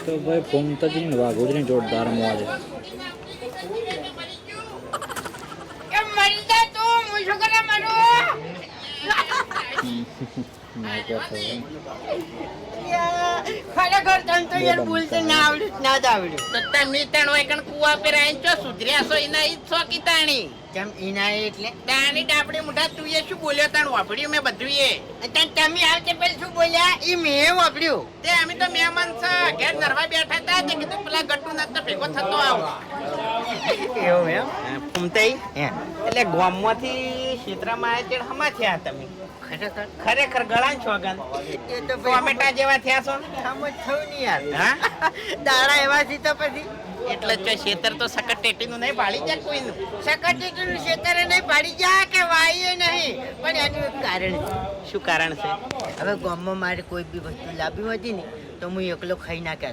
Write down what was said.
તો ભાઈ ફોમતાજી ને વાઘોજની જોરદાર મોજ ખરેખર તને તો યાર બોલતે ના આવડ્યું ના જ આવડ્યું તો તમે તણ હોય કણ કુવા પર આઈને ચો સુધર્યા છો એના ઈ છો કી તાણી કેમ ઇનાય એટલે તાણી ડાબડી મુઠા તું એ શું બોલ્યો તાણ વાપડ્યું મેં બધું એ તમે આવતે પેલ શું બોલ્યા ઈ મેં વાપર્યું તે અમે તો મહેમાન છે ઘેર નરવા બેઠા હતા તે કીધું પેલા ગટ્ટુ ના તો ભેગો થતો આવો એવું એમ ફૂમતાઈ એટલે ગામમાંથી ક્ષેત્રમાં આવ્યા તે હમા થયા તમે ખરેખર ખરેખર ગળા છોગન એ તો ટોમેટા જેવા થયા છો સમજ થયું નહીં યાર હા દાડા એવા છે તો પછી એટલે જ ખેતર તો સકટ ટેટીનું નહીં પાડી જાય કોઈનું સકટીનું ક્ષેત્રે નહીં પાડી જા કે વાઈએ નહીં પણ એનું એક કારણ છે શું કારણ છે હવે ગામમાં મારે કોઈ બી વસ્તુ લાવવી હતી ને તો હું એકલો ખાઈ નાખ્યા